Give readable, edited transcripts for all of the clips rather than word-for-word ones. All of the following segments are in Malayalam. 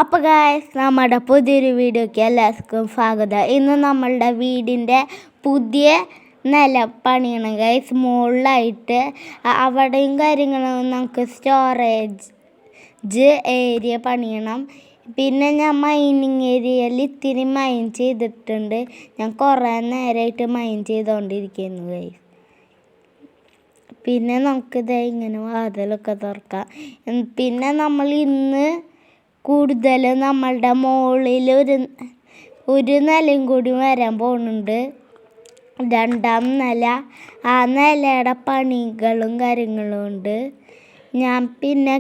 അപ്പോൾ ഗായ്സ്, നമ്മുടെ പുതിയൊരു വീഡിയോയ്ക്ക് എല്ലാവർക്കും സ്വാഗതം. ഇന്ന് നമ്മളുടെ വീടിൻ്റെ പുതിയ നില പണിയണം ഗായ്സ്. മുകളിലായിട്ട് അവിടെയും കാര്യങ്ങളും നമുക്ക് സ്റ്റോറേജ് ഏരിയ പണിയണം. പിന്നെ ഞാൻ മൈനിങ് ഏരിയയിൽ ഇത്തിരി മൈൻ ചെയ്തിട്ടുണ്ട്. ഞാൻ കുറേ നേരമായിട്ട് മൈൻ ചെയ്തുകൊണ്ടിരിക്കുന്നു ഗായ്സ്. പിന്നെ നമുക്കിത് ഇങ്ങനെ വാതിലൊക്കെ തുറക്കാം. പിന്നെ നമ്മൾ ഇന്ന് കൂടുതൽ നമ്മളുടെ മുകളിൽ ഒരു നിലയും കൂടി വരാൻ പോകുന്നുണ്ട്, രണ്ടാം നില. ആ നിലയുടെ പണികളും കാര്യങ്ങളും ഉണ്ട്. ഞാൻ പിന്നെ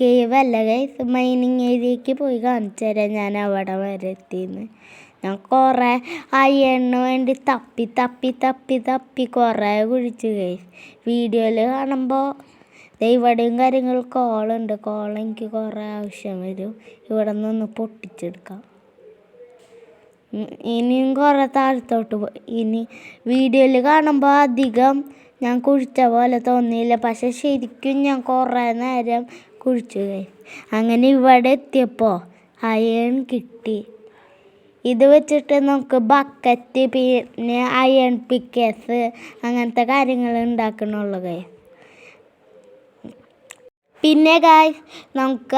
കേവല്ല ഗൈസ്, മൈനിങ് ഏരിയയ്ക്ക് പോയി കാണിച്ചു തരാം ഞാൻ അവിടെ വരെ എത്തിയെന്ന്. ഞാൻ കുറേ അയണിന് വേണ്ടി തപ്പി കുറേ കുഴിച്ചു ഗൈസ്. വീഡിയോയിൽ കാണുമ്പോൾ ഇവിടെയും കാര്യങ്ങൾ കോളുണ്ട്. എനിക്ക് കുറേ ആവശ്യം വരും. ഇവിടെ നിന്ന് പൊട്ടിച്ചെടുക്കാം. ഇനിയും കുറേ താഴത്തോട്ട് ഇനി വീഡിയോയിൽ കാണുമ്പോൾ അധികം ഞാൻ കുഴിച്ച പോലെ തോന്നിയില്ല, പക്ഷെ ശരിക്കും ഞാൻ കുറേ നേരം കുഴിച്ചു. അങ്ങനെ ഇവിടെ എത്തിയപ്പോൾ അയൺ കിട്ടി. ഇത് വെച്ചിട്ട് നമുക്ക് ബക്കറ്റ് പിന്നെ അയൺ പിക്കേഴ്സ് അങ്ങനത്തെ കാര്യങ്ങൾ ഉണ്ടാക്കണുള്ളൂ ഗൈസ്. പിന്നെ ഗായ്സ്, നമുക്ക്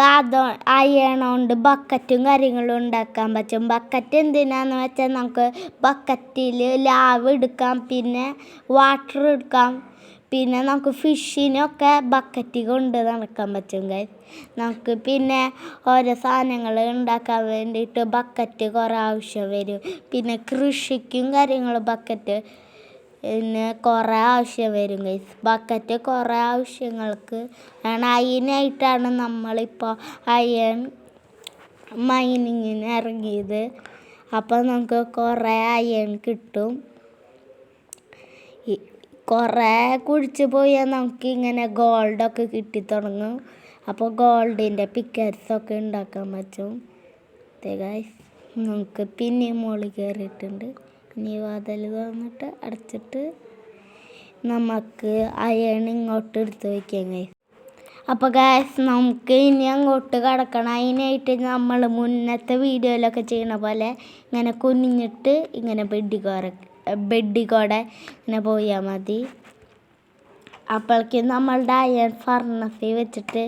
അയൺ കൊണ്ട് ബക്കറ്റും കാര്യങ്ങളും ഉണ്ടാക്കാൻ പറ്റും. ബക്കറ്റ് എന്തിനാന്ന് വെച്ചാൽ നമുക്ക് ബക്കറ്റിൽ ലാവ് എടുക്കാം, പിന്നെ വാട്ടർ എടുക്കാം. പിന്നെ നമുക്ക് ഫിഷിനൊക്കെ ബക്കറ്റ് കൊണ്ട് നടക്കാൻ പറ്റും ഗായ്സ്. നമുക്ക് പിന്നെ ഓരോ സാധനങ്ങൾ ഉണ്ടാക്കാൻ വേണ്ടിയിട്ട് ബക്കറ്റ് കുറേ ആവശ്യം വരും. പിന്നെ കൃഷിക്കും കാര്യങ്ങളും ബക്കറ്റ് പിന്നെ കുറേ ആവശ്യം വരും ഗൈസ്. ബക്കറ്റ് കുറേ ആവശ്യങ്ങൾക്ക് അതിനായിട്ടാണ് നമ്മളിപ്പോൾ അയൺ മൈനിങ്ങിന് ഇറങ്ങിയത്. അപ്പോൾ നമുക്ക് കുറേ അയൺ കിട്ടും. കുറേ കുഴിച്ച് പോയാൽ നമുക്ക് ഇങ്ങനെ ഗോൾഡൊക്കെ കിട്ടിത്തുടങ്ങും. അപ്പോൾ ഗോൾഡിൻ്റെ പിക്കേഴ്സൊക്കെ ഉണ്ടാക്കാൻ പറ്റും ഗൈസ്. നമുക്ക് പിന്നെയും മുകളിൽ കയറിയിട്ടുണ്ട്. ഇനി വാതിൽ തുറന്നിട്ട് അടച്ചിട്ട് നമുക്ക് അയൺ ഇങ്ങോട്ട് എടുത്ത് വയ്ക്കാം ഗൈസ്. അപ്പോൾ ഗൈസ്, നമുക്ക് ഇനി അങ്ങോട്ട് കിടക്കണം. അതിനായിട്ട് നമ്മൾ മുന്നത്തെ വീഡിയോയിലൊക്കെ ചെയ്യണ പോലെ ഇങ്ങനെ കുനിഞ്ഞിട്ട് ഇങ്ങനെ ബെഡിക്കോടെ ഇങ്ങനെ പോയാൽ മതി. അപ്പോഴേക്കും നമ്മളുടെ അയൺ ഫർണസിൽ വെച്ചിട്ട്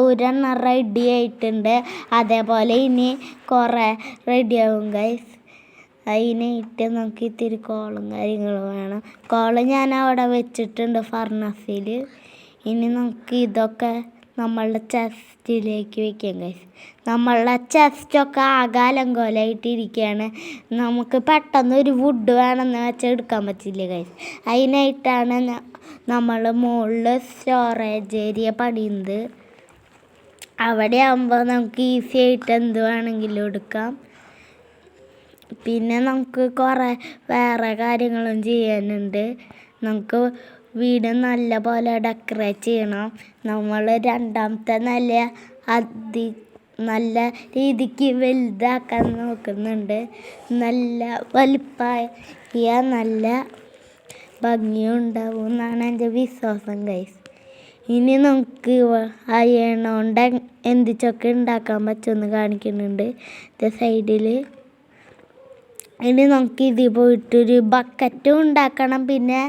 ഒരെണ്ണം റെഡി ആയിട്ടുണ്ട്. അതേപോലെ ഇനി കുറേ റെഡിയാവും ഗൈസ്. അതിനായിട്ട് നമുക്ക് ഇത്തിരി കോളും കാര്യങ്ങളും വേണം. കോള് ഞാൻ അവിടെ വെച്ചിട്ടുണ്ട് ഫർണസിൽ. ഇനി നമുക്ക് ഇതൊക്കെ നമ്മളുടെ ചെസ്റ്റിലേക്ക് വയ്ക്കാം ഗൈസ്. നമ്മളുടെ ചെസ്റ്റൊക്കെ ആകാലങ്കോലായിട്ടിരിക്കുകയാണ്. നമുക്ക് പെട്ടെന്ന് ഒരു വുഡ് വേണമെന്ന് വെച്ചാൽ എടുക്കാൻ പറ്റില്ല ഗൈസ്. അതിനായിട്ടാണ് നമ്മൾ മുകളിൽ സ്റ്റോറേജ് ഏരിയ പണിയുന്നത്. അവിടെ ആകുമ്പോൾ നമുക്ക് ഈസി ആയിട്ട് എന്ത് വേണമെങ്കിലും എടുക്കാം. പിന്നെ നമുക്ക് കുറേ വേറെ കാര്യങ്ങളും ചെയ്യാനുണ്ട്. നമുക്ക് വീട് നല്ല പോലെ ഡെക്കറേറ്റ് ചെയ്യണം. നമ്മൾ രണ്ടാമത്തെ നില നല്ല രീതിക്ക് വലുതാക്കാൻ നോക്കുന്നുണ്ട്. നല്ല വലിപ്പമായ നല്ല ഭംഗിയുണ്ടാവും എന്നാണ് എൻ്റെ വിശ്വാസം ഗൈസ്. ഇനി നമുക്ക് അയൺ കൊണ്ട് എന്തിച്ചൊക്കെ ഉണ്ടാക്കാൻ പറ്റുമെന്ന് കാണിക്കുന്നുണ്ട് സൈഡിൽ. ഇനി നമുക്ക് ഇതിൽ പോയിട്ടൊരു ബക്കറ്റും ഉണ്ടാക്കണം. പിന്നെ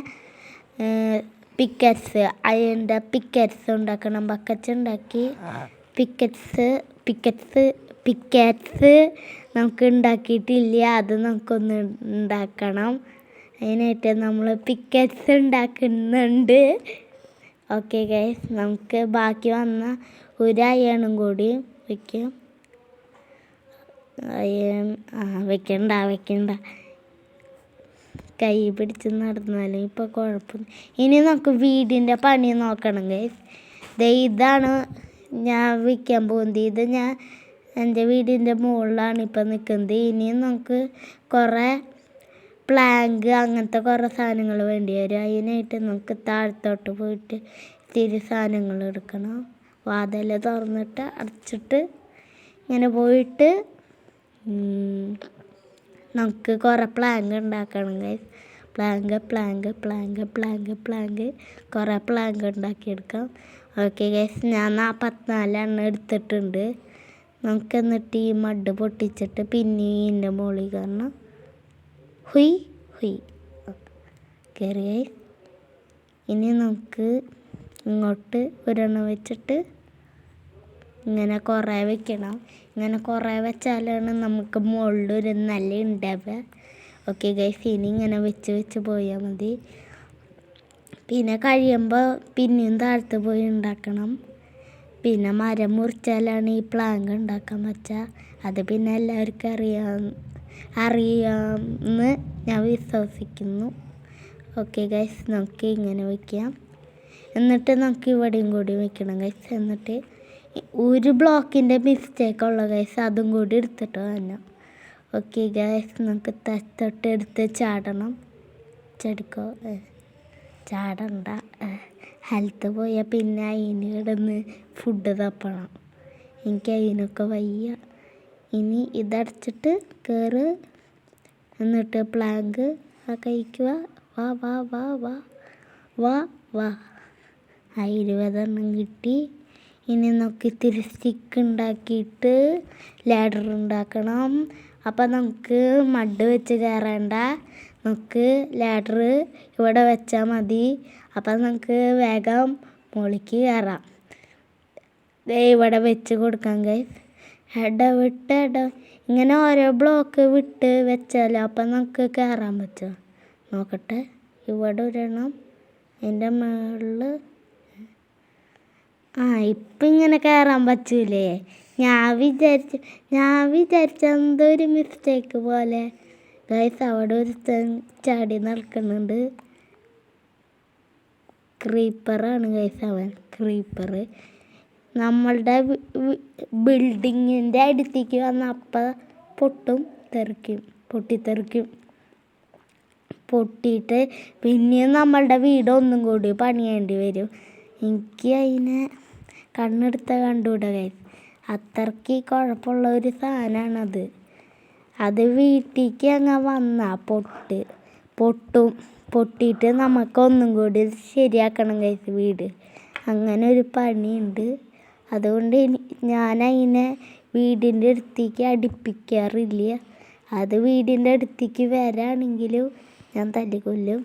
പിക്കറ്റ്സ്, അയണിൻ്റെ പിക്കറ്റ്സ് ഉണ്ടാക്കണം. ബക്കറ്റ് ഉണ്ടാക്കി പിക്കറ്റ്സ് നമുക്ക് ഉണ്ടാക്കിയിട്ടില്ല. അത് നമുക്കൊന്ന് ഉണ്ടാക്കണം. അതിനായിട്ട് നമ്മൾ പിക്കറ്റ്സ് ഉണ്ടാക്കുന്നുണ്ട്. ഓക്കെ ഗൈസ്, നമുക്ക് ബാക്കി വന്ന ഒരു അയണും കൂടി വയ്ക്കാം. വെക്കണ്ട കൈ പിടിച്ച് നടന്നാലും ഇപ്പോൾ കുഴപ്പമില്ല. ഇനി നമുക്ക് വീടിൻ്റെ പണി നോക്കണം ഗൈസ്. ഇതാണ് ഞാൻ വയ്ക്കാൻ പോകുന്നത്. ഇത് ഞാൻ എൻ്റെ വീടിൻ്റെ മുകളിലാണ് ഇപ്പം നിൽക്കുന്നത്. ഇനിയും നമുക്ക് കുറേ പ്ലാങ്ക് അങ്ങനത്തെ കുറേ സാധനങ്ങൾ വേണ്ടി വരും. അതിനായിട്ട് നമുക്ക് താഴത്തോട്ട് പോയിട്ട് ഇത്തിരി സാധനങ്ങൾ എടുക്കണം. വാതിൽ തുറന്നിട്ട് അടച്ചിട്ട് ഇങ്ങനെ പോയിട്ട് നമുക്ക് കുറേ പ്ലാങ്ക് ഉണ്ടാക്കണം ഗൈസ്. പ്ലാങ്ക് കുറേ പ്ലാങ്ക് ഉണ്ടാക്കിയെടുക്കാം. ഓക്കെ ഗൈസ്, ഞാൻ 44 എടുത്തിട്ടുണ്ട്. നമുക്ക് എന്നിട്ട് ഈ മഡ് പൊട്ടിച്ചിട്ട് പിന്നെ ഇതിൻ്റെ മുകളിൽ കാരണം ഹുയ് ഹുയ് കയറി. ഇനി നമുക്ക് ഇങ്ങോട്ട് ഒരെണ്ണം വെച്ചിട്ട് ഇങ്ങനെ കുറേ വെക്കണം. ഇങ്ങനെ കുറേ വെച്ചാലാണ് നമുക്ക് മുകളിൽ ഒരു നല്ല ഉണ്ടാവുക. ഓക്കെ ഗൈസ്, ഇനി ഇങ്ങനെ വെച്ച് വെച്ച് പോയാൽ മതി. പിന്നെ കഴിയുമ്പോൾ പിന്നെയും താഴത്ത് പോയി ഉണ്ടാക്കണം. പിന്നെ മരം മുറിച്ചാലാണ് ഈ പ്ലാങ്ക് ഉണ്ടാക്കാൻ പറ്റുക. അത് പിന്നെ എല്ലാവർക്കും അറിയാമെന്ന് ഞാൻ വിശ്വസിക്കുന്നു. ഓക്കെ ഗൈസ്, നമുക്ക് ഇങ്ങനെ വയ്ക്കാം. എന്നിട്ട് നമുക്ക് ഇവിടെയും കൂടി വെക്കണം ഗൈസ്. എന്നിട്ട് ഒരു ബ്ലോക്കിൻ്റെ മിസ്റ്റേക്കുള്ള ഗൈസ് അതും കൂടി എടുത്തിട്ട് തന്നെ. ഓക്കെ ഗൈസ്, നമുക്ക് തൊട്ട് എടുത്ത് ചാടണം. ചാടണ്ട, ഹെൽത്ത് പോയാൽ പിന്നെ അതിന് കിടന്ന് ഫുഡ് തപ്പണം. എനിക്ക് അതിനൊക്കെ വയ്യ. ഇനി ഇതടച്ചിട്ട് കയറ്. എന്നിട്ട് പ്ലാങ്ക് കഴിക്കുക. വാ വാ വാ വാ വാ വാ 20 കിട്ടി. ഇനി നമുക്ക് ഇത്തിരി സ്റ്റിക്ക് ഉണ്ടാക്കിയിട്ട് ലാഡർ ഉണ്ടാക്കണം. അപ്പം നമുക്ക് മഡ് വെച്ച് കയറേണ്ട, നമുക്ക് ലാഡർ ഇവിടെ വെച്ചാൽ മതി. അപ്പം നമുക്ക് വേഗം മുകളിലേക്ക് കയറാം. ഇവിടെ വെച്ച് കൊടുക്കാം ഗൈസ്. വിട്ട് ഇങ്ങനെ ഓരോ ബ്ലോക്ക് വിട്ട് വെച്ചാലോ അപ്പം നമുക്ക് കയറാൻ പറ്റുമോ നോക്കട്ടെ. ഇവിടെ ഒരെണ്ണം അതിൻ്റെ മുകളിൽ. ഇപ്പം ഇങ്ങനെ കയറാൻ പറ്റൂലേ? ഞാൻ വിചാരിച്ച എന്തോ ഒരു മിസ്റ്റേക്ക് പോലെ ഗൈസ്. അവിടെ ഒരു ചാടി നടക്കുന്നുണ്ട്. ക്രീപ്പറാണ് ഗൈസ് അവൻ. ക്രീപ്പർ നമ്മളുടെ ബിൽഡിങ്ങിൻ്റെ അടുത്തേക്ക് വന്ന അപ്പം പൊട്ടിത്തെറിക്കും. പൊട്ടിയിട്ട് പിന്നെയും നമ്മളുടെ വീട് ഒന്നും കൂടി പണിയേണ്ടി വരും. എനിക്ക് അതിനെ കണ്ണെടുത്ത കണ്ടുകൂടാ ഗൈസ്. അത്രയ്ക്ക് കുഴപ്പമുള്ള ഒരു സാധനമാണത്. അത് വീട്ടിലേക്ക് അങ്ങ് വന്നാൽ പൊട്ടിയിട്ട് നമുക്കൊന്നും കൂടി ശരിയാക്കണം ഗൈസ് വീട്. അങ്ങനെ ഒരു പണിയുണ്ട്. അതുകൊണ്ട് ഞാൻ അതിനെ വീടിൻ്റെ അടുത്തേക്ക് അടുപ്പിക്കാറില്ല. അത് വീടിൻ്റെ അടുത്തേക്ക് വരാണെങ്കിലും ഞാൻ തല്ലിക്കൊല്ലും.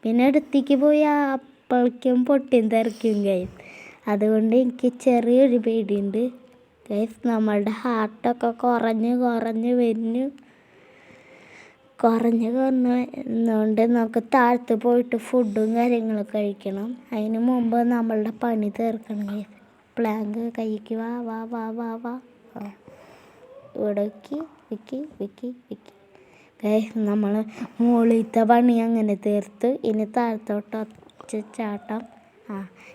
പിന്നെ അടുത്തേക്ക് പോയി അപ്പോഴേക്കും പൊട്ടിയും തെറിക്കും ഗൈസ്. അതുകൊണ്ട് എനിക്ക് ചെറിയൊരു പേടിയുണ്ട് ഗൈസ്. നമ്മളുടെ ഹാർട്ടൊക്കെ കുറഞ്ഞ് വരുന്നതുകൊണ്ട് നമുക്ക് താഴത്ത് പോയിട്ട് ഫുഡും കാര്യങ്ങളൊക്കെ കഴിക്കണം. അതിന് മുമ്പ് നമ്മളുടെ പണി തീർക്കണം ഗൈസ്. പ്ലാങ്ക് കൈക്ക് വാ വാ വാ വാ വാ ഇവിടെ വെക്കി ഗൈസ്. നമ്മൾ മുകളിലത്തെ പണി അങ്ങനെ തീർത്ത്. ഇനി താഴത്തോട്ട് ചാട്ടം.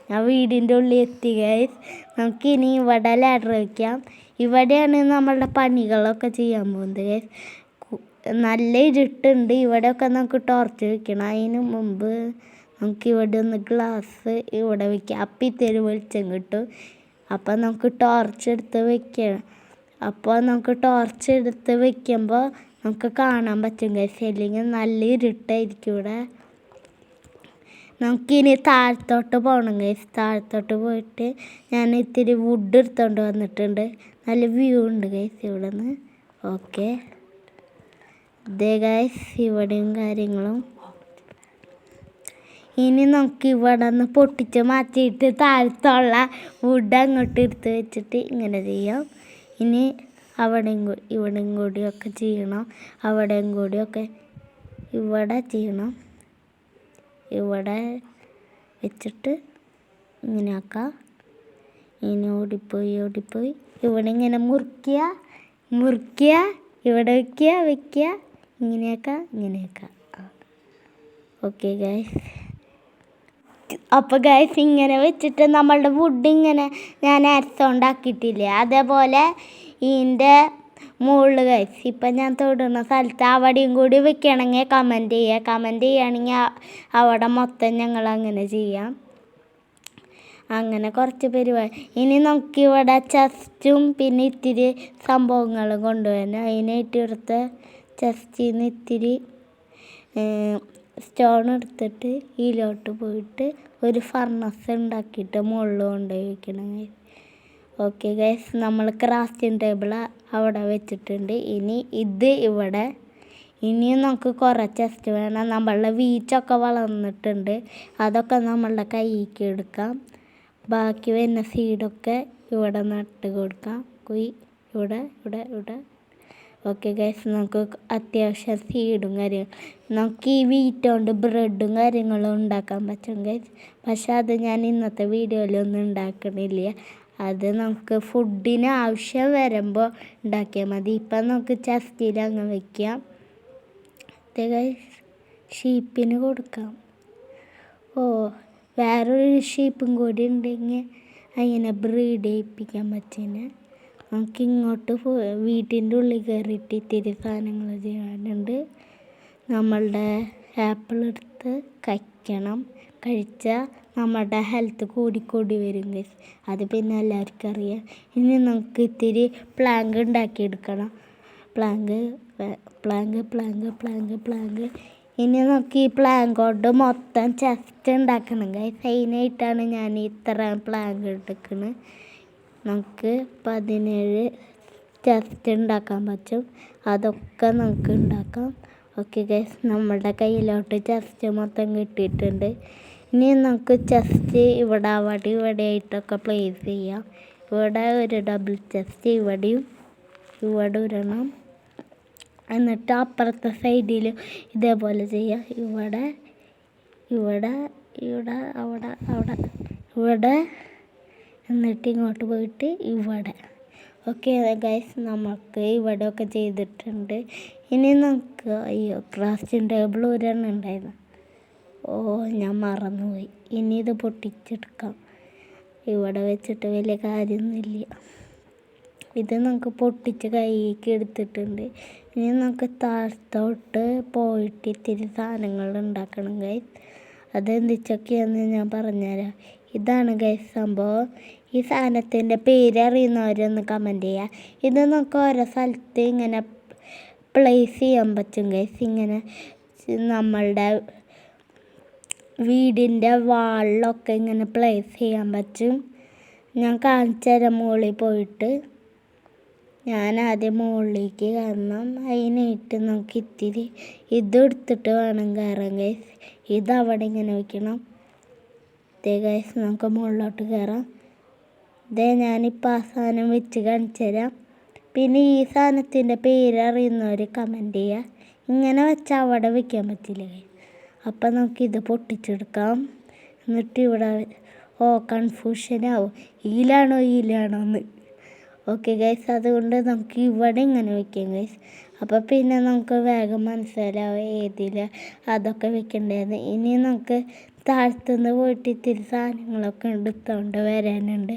ഞാൻ വീടിൻ്റെ ഉള്ളിൽ എത്തി ഗൈസ്. നമുക്കിനി ഇവിടെ ലാഡർ വയ്ക്കാം. ഇവിടെയാണ് നമ്മളുടെ പണികളൊക്കെ ചെയ്യാൻ പോകുന്നത് ഗൈസ്. നല്ല ഇരുട്ടുണ്ട്. ഇവിടെയൊക്കെ നമുക്ക് ടോർച്ച് വെക്കണം. അതിന് മുമ്പ് നമുക്ക് ഇവിടെ ഒന്ന് ഗ്ലാസ് ഇവിടെ വയ്ക്കാം. അപ്പം ഇത്തിരി വെളിച്ചം കിട്ടും. അപ്പം നമുക്ക് ടോർച്ച് എടുത്ത് വെക്കണം. അപ്പോൾ നമുക്ക് ടോർച്ച് എടുത്ത് വെക്കുമ്പോൾ നമുക്ക് കാണാൻ പറ്റും ഗൈസ്. അല്ലെങ്കിൽ നല്ല ഇരുട്ടായിരിക്കും ഇവിടെ. നമുക്കിനി താഴത്തോട്ട് പോകണം ഗൈസ്. താഴത്തോട്ട് പോയിട്ട് ഞാൻ ഇത്തിരി വുഡ് എടുത്തുകൊണ്ട് വന്നിട്ടുണ്ട്. നല്ല വ്യൂ ഉണ്ട് ഗൈസ് ഇവിടെ നിന്ന്. ഓക്കെ, ഇതേ ഗൈസ് ഇവിടെയും കാര്യങ്ങളും. ഇനി നമുക്ക് ഇവിടെ നിന്ന് പൊട്ടിച്ച് മാറ്റിയിട്ട് താഴത്തുള്ള വുഡ് അങ്ങോട്ട് എടുത്ത് വെച്ചിട്ട് ഇങ്ങനെ ചെയ്യാം. ഇനി ഇവിടെയും കൂടിയൊക്കെ ചെയ്യണം. അവിടെയും കൂടിയൊക്കെ ഇവിടെ ചെയ്യണം. ഇവിടെ വെച്ചിട്ട് ഇങ്ങനെ ആക്കാം. ഇനി ഓടിപ്പോയി ഇവിടെ ഇങ്ങനെ മുറിക്കുക ഇവിടെ വെക്കുക ഇങ്ങനെയൊക്കെ. Okay guys. അപ്പോൾ ഗൈസ് ഇങ്ങനെ വെച്ചിട്ട് നമ്മളുടെ വുഡ് ഇങ്ങനെ ഞാൻ ഉണ്ടാക്കിയിട്ടില്ലേ, അതേപോലെ ഇതിൻ്റെ മുകളിൽ ഗൈസ് ഇപ്പം ഞാൻ തൊടുന്ന സ്ഥലത്ത് അവിടെയും കൂടി വെക്കണമെങ്കിൽ കമൻറ്റ് ചെയ്യുകയാണെങ്കിൽ അവിടെ മൊത്തം ഞങ്ങൾ അങ്ങനെ ചെയ്യാം. അങ്ങനെ കുറച്ച് പരിപാടി. ഇനി നമുക്കിവിടെ ചെസ്റ്റും പിന്നെ ഇത്തിരി സംഭവങ്ങളും കൊണ്ടുവരണം. അതിനായിട്ട് എടുത്ത ചെസ്റ്റിൽ നിന്ന് ഇത്തിരി സ്റ്റോൺ എടുത്തിട്ട് ഇതിലോട്ട് പോയിട്ട് ഒരു ഫർണസ് ഉണ്ടാക്കിയിട്ട് മുകളിൽ കൊണ്ടുപോയി വയ്ക്കണം. ഓക്കെ ഗൈസ്, നമ്മൾ ക്രാഫ്റ്റിംഗ് ടേബിൾ അവിടെ വെച്ചിട്ടുണ്ട്. ഇനി ഇത് ഇവിടെ. ഇനിയും നമുക്ക് കുറേ ചെസ്റ്റ് വേണം. നമ്മളുടെ വീച്ചൊക്കെ വളർന്നിട്ടുണ്ട്, അതൊക്കെ നമ്മളുടെ കൈക്ക് എടുക്കാം. ബാക്കി വരുന്ന സീഡൊക്കെ ഇവിടെ നട്ട് കൊടുക്കാം. ഇവിടെ ഇവിടെ ഇവിടെ. ഓക്കെ ഗൈസ്, നമുക്ക് അത്യാവശ്യം സീഡും കാര്യങ്ങളും നമുക്ക് ഈ വീറ്റ് കൊണ്ട് ബ്രെഡും കാര്യങ്ങളും ഉണ്ടാക്കാൻ പറ്റും ഗൈസ്. പക്ഷെ അത് ഞാൻ ഇന്നത്തെ വീഡിയോയിലൊന്നും ഉണ്ടാക്കണില്ല. അത് നമുക്ക് ഫുഡിന് ആവശ്യം വരുമ്പോൾ ഉണ്ടാക്കിയാൽ മതി. ഇപ്പം നമുക്ക് ചെസ്റ്റിൽ അങ്ങ് വയ്ക്കാം. ഗൈസ്, ഷീപ്പിന് കൊടുക്കാം. വേറൊരു ഷീപ്പും കൂടി ഉണ്ടെങ്കിൽ അങ്ങനെ ബ്രീഡ് ചെയ്യിപ്പിക്കാൻ പറ്റുന്ന. നമുക്ക് ഇങ്ങോട്ട് വീട്ടിൻ്റെ ഉള്ളിൽ കയറിയിട്ട് ഇത്തിരി സാധനങ്ങൾ ചെയ്യാനുണ്ട്. നമ്മളുടെ ആപ്പിൾ എടുത്ത് കഴിക്കണം. കഴിച്ചാൽ നമ്മുടെ ഹെൽത്ത് കൂടി വരും ഗൈസ്. അത് പിന്നെ എല്ലാവർക്കും അറിയാം. ഇനി നമുക്ക് ഇത്തിരി പ്ലാങ്ക് ഉണ്ടാക്കിയെടുക്കണം. പ്ലാങ്ക്. ഇനി നമുക്ക് ഈ പ്ലാങ്ക് കൊണ്ട് മൊത്തം ചെസ്റ്റ് ഉണ്ടാക്കണം ഗൈസ്. അതിനായിട്ടാണ് ഞാൻ ഇത്ര പ്ലാങ്ക് എടുക്കുന്നത്. നമുക്ക് 17 ചെസ്റ്റ് ഉണ്ടാക്കാൻ പറ്റും. അതൊക്കെ നമുക്ക് ഉണ്ടാക്കാം. ഓക്കെ ഗൈസ്, നമ്മുടെ കയ്യിലോട്ട് ചെസ്റ്റ് മൊത്തം കിട്ടിയിട്ടുണ്ട്. ഇനി നമുക്ക് ചെസ്റ്റ് ഇവിടെ ആയിട്ടൊക്കെ പ്ലേസ് ചെയ്യാം. ഇവിടെ ഒരു ഡബിൾ ചെസ്റ്റ് ഇവിടെ ഇടണം. എന്നിട്ട് അപ്പുറത്തെ സൈഡിൽ ഇതേപോലെ ചെയ്യാം. ഇവിടെ എന്നിട്ട് ഇങ്ങോട്ട് പോയിട്ട് ഇവിടെ. ഓക്കെ ഗൈസ്, നമുക്ക് ഇവിടെയൊക്കെ ചെയ്തിട്ടുണ്ട്. ഇനി നമുക്ക് ക്രാഫ്റ്റിംഗ് ടേബിൾ ഒരെണ്ണം ഉണ്ടായിരുന്നു. ഞാൻ മറന്നുപോയി. ഇനി ഇത് പൊട്ടിച്ചെടുക്കാം. ഇവിടെ വെച്ചിട്ട് വലിയ കാര്യമൊന്നുമില്ല. ഇത് നമുക്ക് പൊട്ടിച്ച് കൈക്ക് എടുത്തിട്ടുണ്ട്. ഇനി നമുക്ക് താഴത്തോട്ട് പോയിട്ട് ഇത്തിരി സാധനങ്ങൾ ഉണ്ടാക്കണം ഗൈസ്. അതെന്തിച്ചൊക്കെയാണെന്ന് ഞാൻ പറഞ്ഞുതരാം. ഇതാണ് ഗൈസ് സംഭവം. ഈ സാധനത്തിൻ്റെ പേര് അറിയുന്നവരൊന്ന് കമൻറ്റ് ചെയ്യുക. ഇത് നമുക്ക് ഓരോ സ്ഥലത്ത് ഇങ്ങനെ പ്ലേസ് ചെയ്യാൻ പറ്റും ഗൈസ്. ഇങ്ങനെ നമ്മളുടെ വീടിൻ്റെ വാളിലൊക്കെ ഇങ്ങനെ പ്ലേസ് ചെയ്യാൻ പറ്റും. ഞാൻ കാണിച്ചു തരാം മുകളിൽ പോയിട്ട്. ഞാൻ ആദ്യം മുകളിലേക്ക് കയറണം. അതിനായിട്ട് നമുക്ക് ഇത്തിരി ഇതെടുത്തിട്ട് വേണം കയറാൻ ഗൈസ്. ഇതവിടെ ഇങ്ങനെ വയ്ക്കണം. ഗൈസ്, നമുക്ക് മുകളിലോട്ട് കയറാം. ഞാനിപ്പോൾ ആ സാധനം വെച്ച് കാണിച്ചു തരാം. പിന്നെ ഈ സാധനത്തിൻ്റെ പേര് അറിയുന്നവർ കമൻറ്റ് ചെയ്യുക. ഇങ്ങനെ വെച്ചാൽ അവിടെ വയ്ക്കാൻ പറ്റില്ല ഗൈസ്. അപ്പം നമുക്കിത് പൊട്ടിച്ചെടുക്കാം. എന്നിട്ട് ഇവിടെ കൺഫ്യൂഷനാവും, ഈലാണോ എന്ന്. ഓക്കെ ഗൈസ്, അതുകൊണ്ട് നമുക്ക് ഇവിടെ ഇങ്ങനെ വയ്ക്കാം ഗൈസ്. അപ്പോൾ പിന്നെ നമുക്ക് വേഗം മനസ്സിലാവും ഏതിൽ അതൊക്കെ വെക്കേണ്ടതെന്ന്. ഇനി നമുക്ക് താഴത്തുനിന്ന് പോയിട്ട് ഇത്തിരി സാധനങ്ങളൊക്കെ എടുത്തുകൊണ്ട് വരാനുണ്ട്.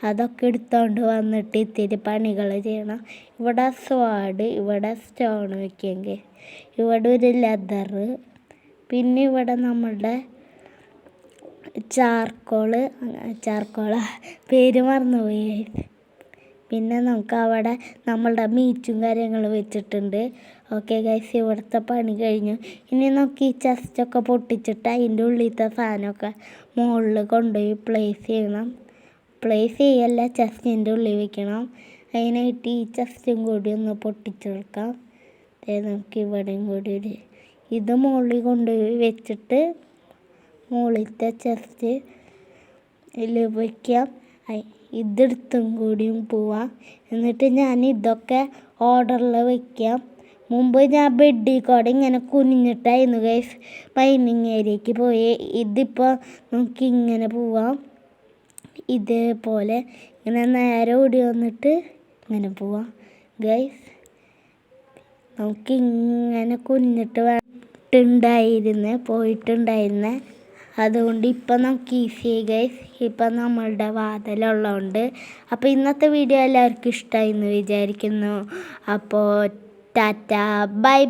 അതൊക്കെ എടുത്തുകൊണ്ട് വന്നിട്ട് ഇത്തിരി പണികൾ ചെയ്യണം. ഇവിടെ സ്വാഡ്, ഇവിടെ സ്റ്റോൺ വയ്ക്കെങ്കിൽ, ഇവിടെ ഒരു ലെതറ്, പിന്നെ ഇവിടെ നമ്മളുടെ ചാർക്കോള പേര് മറന്നുപോയി. പിന്നെ നമുക്ക് അവിടെ നമ്മളുടെ മീറ്റും കാര്യങ്ങളും വെച്ചിട്ടുണ്ട്. ഓക്കെ ഗൈസ്, ഇവിടുത്തെ പണി കഴിഞ്ഞു. ഇനി നമുക്ക് ഈ ചെസ്റ്റൊക്കെ പൊട്ടിച്ചിട്ട് അതിൻ്റെ ഉള്ളിലത്തെ സാധനമൊക്കെ മുകളിൽ കൊണ്ടുപോയി പ്ലേസ് ചെയ്യണം. പ്ലേസ് ചെയ്യല്ല, ചെസ്റ്റിൻ്റെ ഉള്ളിൽ വെക്കണം. അതിനായിട്ട് ഈ ചെസ്റ്റും കൂടി ഒന്ന് പൊട്ടിച്ചെടുക്കാം. നമുക്ക് ഇവിടെയും കൂടി ഇത് മുകളിൽ കൊണ്ടുപോയി വെച്ചിട്ട് മുകളിലത്തെ ചെസ്റ്റ് വയ്ക്കാം. ഇതെടുത്തും കൂടിയും പോവാം. എന്നിട്ട് ഞാൻ ഇതൊക്കെ ഓർഡറിൽ വയ്ക്കാം. മുമ്പ് ഞാൻ ബെഡിൽ കൂടെ ഇങ്ങനെ കുനിഞ്ഞിട്ടായിരുന്നു ഗൈസ് മൈനിങ് ഏരിയയ്ക്ക് പോയി. ഇതിപ്പോൾ നമുക്ക് ഇങ്ങനെ പോവാം. ഇതേപോലെ ഇങ്ങനെ നേരെ ഓടി വന്നിട്ട് ഇങ്ങനെ പോവാം ഗൈസ്. നമുക്ക് ഇങ്ങനെ കുനിഞ്ഞിട്ട് പോയിട്ടുണ്ടായിരുന്നേ. അതുകൊണ്ട് ഇപ്പം നമുക്ക് ഈസിയായി ഗൈസ്. ഇപ്പം നമ്മളുടെ വാതിലുള്ളതുകൊണ്ട്. അപ്പോൾ ഇന്നത്തെ വീഡിയോ എല്ലാവർക്കും ഇഷ്ടമായി എന്ന് വിചാരിക്കുന്നു. അപ്പോൾ ടാറ്റ, ബൈ.